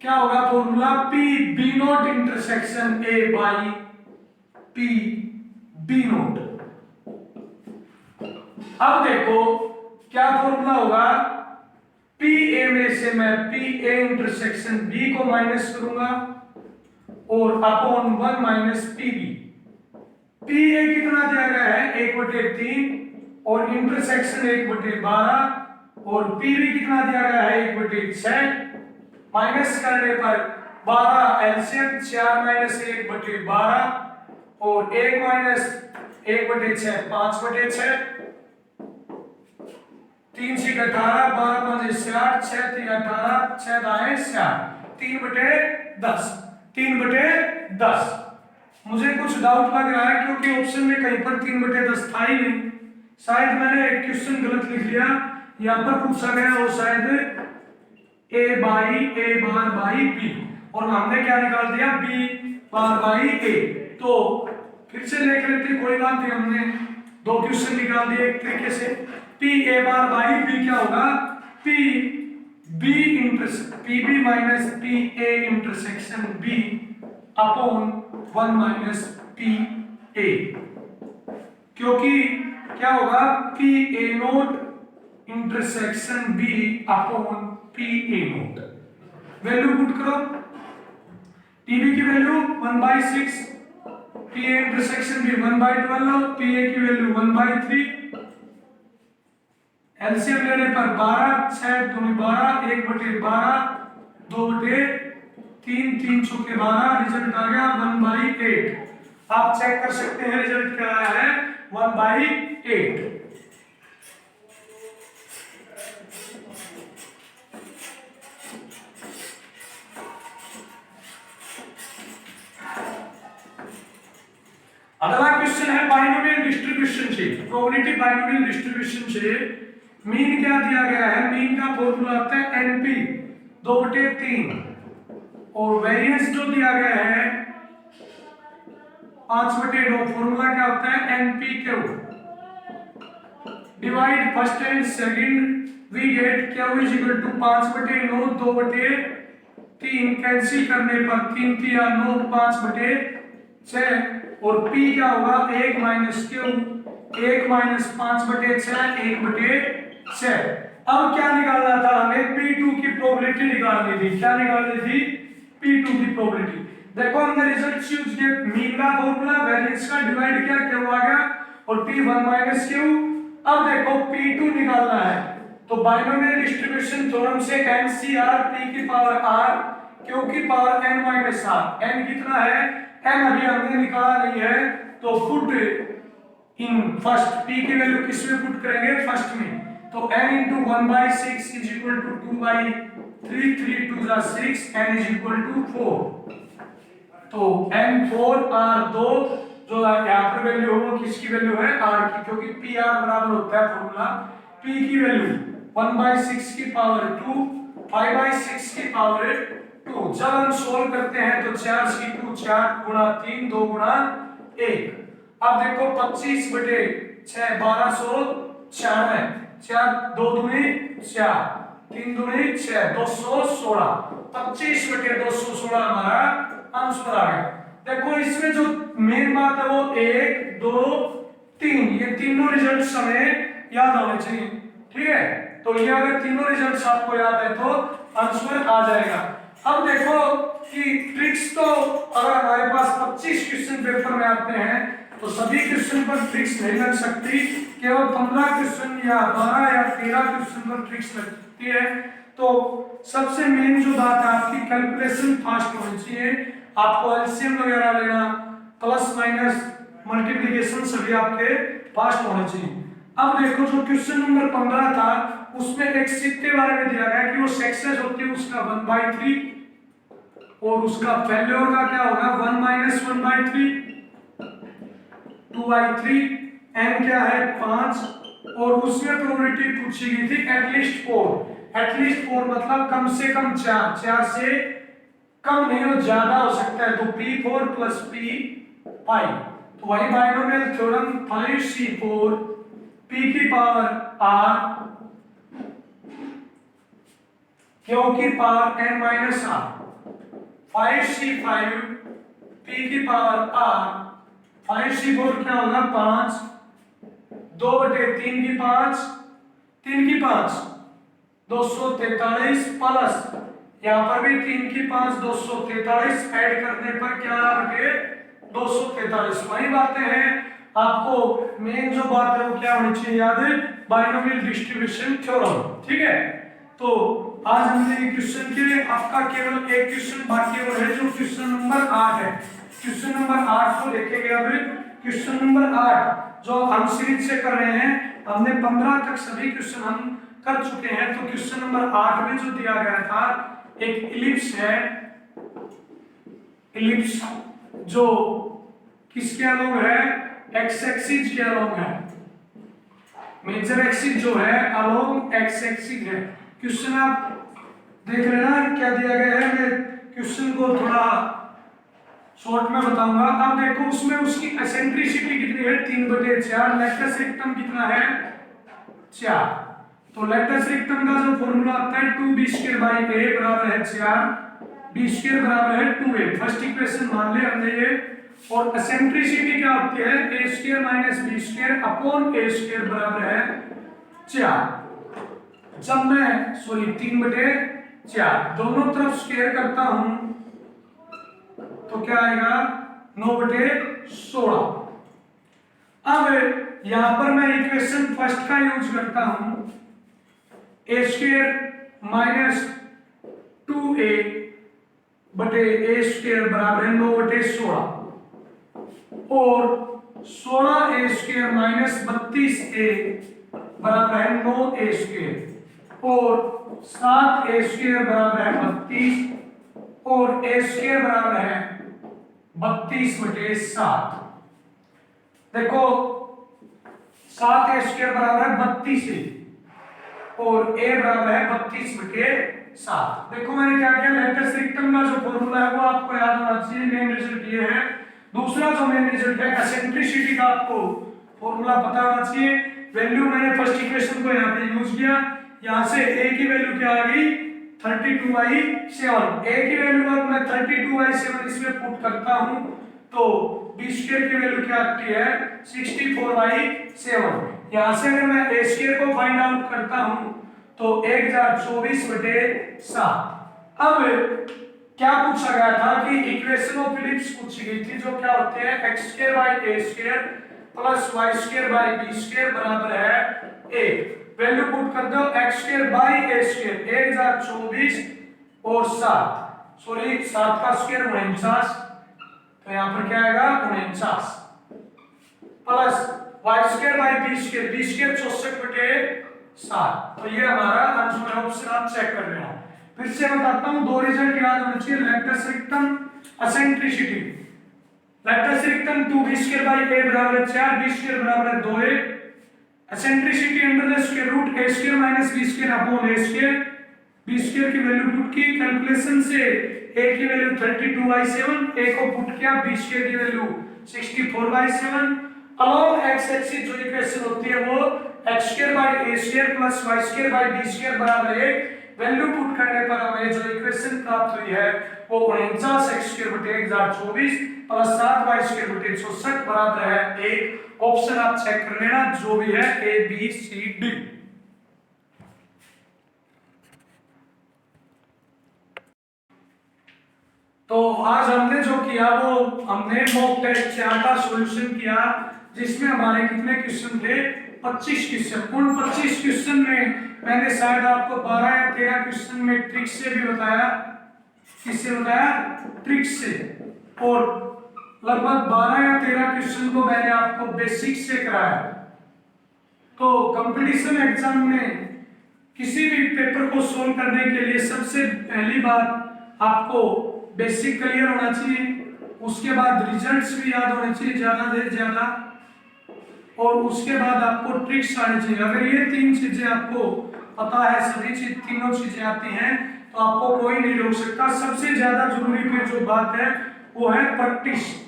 क्या होगा formula, P B note intersection A by P B note. अब देखो क्या फॉर्मूला होगा, P A में से मैं P A इंटरसेक्शन B को माइनस करूंगा और अपॉन 1 माइनस PB। PA कितना दिया गया है, 1/3 और इंटरसेक्शन 1/12 और PB कितना दिया गया है, 1/6। माइनस करने पर 12 एलसीएम 4 माइनस 1/12 और 1 माइनस 1/6 5/6, 3 6 18, 12 5 60, 6 3 18, 6 दाएं 60, 3/10, 3/10। मुझे कुछ डाउट लग रहा है क्योंकि ऑप्शन में कहीं पर 3/10 था ही नहीं, शायद मैंने एक क्वेश्चन गलत लिख लिया। यहाँ पर पूछा गया वो शायद A बार बाई B, और हमने क्या निकाल दिया, B बार बाई A। तो फिर से देख लेते, कोई बात नहीं, हमने 2 क्वेश्चन निकाल दिए एक तरीके से। P A bar by B क्या होगा, PB minus PA intersection B upon 1 minus PA, क्योंकि क्या होगा, PA note intersection B upon PA note. Value put करो, PB की वैल्यू 1/6 पी ए इंटरसेक्शन भी 1/12, पी ए की वैल्यू 1/3, एलसीएम लेने पर 12, 6 दूनी 12, 1/12, 2/3, 3 चौके 12, रिजल्ट आ गया 1/8। आप चेक कर सकते हैं रिजल्ट क्या आया है 1/8। अगला क्वेश्चन है बाइनोमियल डिस्ट्रीब्यूशन से, प्रोबेबिलिटी बाइनोमियल डिस्ट्रीब्यूशन से मीन क्या दिया गया है, मीन का फॉर्मूला आता है एनपी 2/3 और वेरिएंस जो दिया गया है 5/2। फॉर्मूला क्या होता है NP Q divide first and second, we get Q is equal to 5/9, 2/3 cancel करने पर 3 3 9, 5/6 और p क्या होगा 1 माइनस क्यू, 1 माइनस 5/6, 1/6। अब क्या निकालना था हमें, P2 की प्रोबेबिलिटी निकालनी थी। क्या निकालनी थी, P2 की प्रोबेबिलिटी। देखो हमने रिजल्ट यूज किया, मीन का फॉर्मूला वेरिएंस का डिवाइड किया, क्यू आ गया और P1 माइनस क्यू। अब देखो P2 निकालना है तो बाइनोमियल डिस्ट्रीब्यूशन थ्योरम से NCR P की पावर R, Q की power N minus R। N कितना है, N अभी हमने निकाला नहीं है तो पुट इन फर्स्ट, P की वैल्यू किस में पुट करेंगे, फर्स्ट में। तो N into 1/6 is equal to 2/3, 3 2 जा 6, N इज इक्वल टू 4। तो N4 R2 जो यहाँ पर वैल्यू हो किसकी वैल्यू है R की, क्योंकि PR बराबर होता है फॉर्मूला P की वैल्यू 1/6 की पावर 2, 5/6 की पावर 2। जब हम सोल्व करते हैं तो 4 C 2 4 गुणा 3 2 गुणा 1। अब देखो 25/6 1296, 4 2 दूनी 4, 3 दूनी 6, 216। 25/216 हमारा आंसर आ गया। देखो इसमें जो मेन बात है वो 1 2 3, ये तीनों रिजल्ट्स हमें याद होने चाहिए, ठीक है। तो ये अगर तीनों रिजल्ट्स आपको याद है तो आंसर आ जाएगा। अब देखो कि ट्रिक्स तो अगर हमारे पास 25 क्वेश्चन पेपर में आते हैं तो सभी क्वेश्चन पर ट्रिक्स नहीं लग सकती, केवल 15 क्वेश्चन या 12 या 13 क्वेश्चन पर ट्रिक्स लग सकती है। तो सबसे मेन जो बात है आपकी कैलकुलेशन फास्ट होनी चाहिए, आपको एलसीएम वगैरह लेना, प्लस माइनस मल्टीप्लिकेशन सभी आपके फास्ट होने चाहिए। अब देखो जो क्वेश्चन नंबर 15 था उसमें एक सिक के बारे में दिया गया कि वो सक्सेस होती है उसका 1/3 और उसका फेल्योर का क्या होगा 1 माइनस 1/3, 2/3। n क्या है 5 और उसमें प्रोबेबिलिटी पूछी गई थी एटलीस्ट 4। एटलीस्ट 4 मतलब कम से कम 4, 4 से कम नहीं हो, ज्यादा हो सकता है। तो P4 प्लस P5, तो वही बाइनोमियल थ्योरम 5C4 P की पावर R Q की power N minus R, 5C5 P की पावर R, 5C4 क्या होगा 5, 2/3 की 5, 3 की 5 243 प्लस यहाँ पर भी 3 की 5 243 ऐड करने पर क्या बटे 243। वही बातें हैं, आपको मेन जो बात है वो क्या होनी चाहिए याद है, बाइनोमियल डिस्ट्रीब्यूशन थ्योरम, ठीक है। तो आज हमने क्वेश्चन के आपका केवल एक क्वेश्चन बाकी और है जो क्वेश्चन नंबर 8 है। क्वेश्चन नंबर 8 को देखेंगे। अब क्वेश्चन नंबर 8 जो हम सीरीज से कर रहे हैं, हमने 15 तक सभी क्वेश्चन हम कर चुके हैं। तो क्वेश्चन नंबर 8 में जो दिया गया था एक इलिप्स है, इलिप्स जो किसके अलोंग है, एक्स एक्सिस के अलोंग है। मेजर एक्सिस जो है अलोंग एक्स एक्सिस है। क्वेश्चन आप देख रहे हैं क्या दिया गया है, मैं क्वेश्चन को थोड़ा शॉर्ट में बताऊंगा। अब देखो उसमें उसकी एसेंट्रिसिटी कितनी है 3/4, लेटस रेक्टम कितना है 4। तो लेटस रेक्टम का जो फॉर्मूला आता है 2b² / a बराबर है 4, b² बराबर है 2a। फर्स्ट इक्वेशन मान ले हमने ये। और एसेंट्रिसिटी क्या होती है a² - b² अपॉन a² बराबर है 4। जब मैं 3/4 दोनों तरफ स्क्वायर करता हूं तो क्या आएगा 9/16। अब यहां पर मैं इक्वेशन फर्स्ट का यूज करता हूं, ए स्क्वायर माइनस 2a बटे ए स्क्वायर बराबर है 9/16 और 16a स्क्वायर माइनस 32a बराबर है 9a स्क्वायर और 7a स्क्वायर बराबर है 32 और a स्क्वायर बराबर है 32/7। देखो 7a स्क्वायर बराबर है 32 और a बराबर है 32/7। देखो मैंने क्या किया, लेटेस्ट रिक्टम का जो फॉर्मूला है वो आपको याद होना चाहिए। मेन रिजल्ट ये है। दूसरा जो मेन रिजल्ट है एसेंट्रिसिटी का आपको फॉर्मूला पता होना चाहिए। वैल्यू मैंने फर्स्ट इक्वेशन को यहाँ पे यूज किया, यहाँ से a की वैल्यू क्या आ गई 32/7। a की वैल्यू अब मैं 32/7 इसमें पुट करता हूँ तो b स्क्वायर की वैल्यू क्या आती है 64/7। यहाँ से अगर मैं a स्क्वायर को फाइंड आउट करता हूँ तो 1024/7। अब क्या पूछा गया था कि इक्वेशन ऑफ इलिप्स पूछी गई थी, जो क्या होते हैं x² प्लस y² बराबर है 1। वैल्यू पुट कर दो x² 1024 और 7, सॉरी 7 का स्क्वायर 49, तो यहाँ पर क्या आएगा 49 प्लस y² b² 64/7। तो ये हमारा आंसर है। ऑप्शन आप चेक कर लेना। फिर से बताता हूं, दो रिजल्ट याद होने चाहिए, latus rectum eccentricity. Latus rectum 2b² a बराबर 4, b² बराबर 2a। Eccentricity under the square root a² minus b² upon a²। b² की वैल्यू पुट की कैलकुलेशन से, a की वैल्यू 32/7, a को पुट किया, b² की वैल्यू 64/7। अलोंग x एक्सिस जो इक्वेशन होती है वो x²/a² प्लस y²/b² बराबर 1। वैल्यू पुट करने पर हमें जो इक्वेशन प्राप्त हुई है वो 49 x²/1024 प्लस 7 y²/64 बराबर है 1। ऑप्शन आप चेक कर लेना जो भी है ए बी सी डी। तो आज हमने जो किया वो हमने मॉक टेस्ट 4 का सॉल्यूशन किया, जिसमें हमारे कितने क्वेश्चन थे 25 क्वेश्चन। उन 25 क्वेश्चन में मैंने शायद आपको 12 या 13 क्वेश्चन में ट्रिक से भी बताया। किससे बताया? ट्रिक से। और लगभग 12 या 13 क्वेश्चन को मैंने आपको बेसिक से कराया। तो कंपटीशन एग्जाम में किसी भी पेपर को सोल्व करने के लिए सबसे पहली बात आपको बेसिक क्लियर होना चाहिए, उसके बाद रिजल्ट्स भी याद होने चाहिए ज्यादा से ज्यादा, और उसके बाद आपको ट्रिक्स आनी चाहिए। अगर ये 3 चीजें आपको पता है, सभी चीज तीनों चीजें आती हैं, तो आपको कोई नहीं रोक सकता। सबसे ज्यादा जरूरी फिर जो बात है वो है प्रैक्टिस।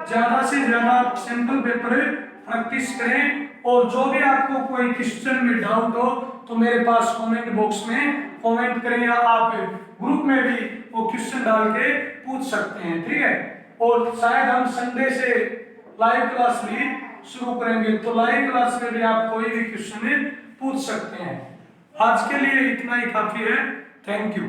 ज्यादा से ज्यादा आप सैंपल पेपर प्रैक्टिस करें, और जो भी आपको कोई क्वेश्चन में डाउट हो तो मेरे पास कमेंट बॉक्स में कमेंट करें, या आप ग्रुप में भी वो क्वेश्चन डाल के पूछ सकते हैं, ठीक है। और शायद हम संडे से लाइव क्लास भी शुरू करेंगे, तो लाइव क्लास में भी आप कोई भी क्वेश्चन पूछ सकते हैं। आज के लिए इतना ही काफी है। Thank you.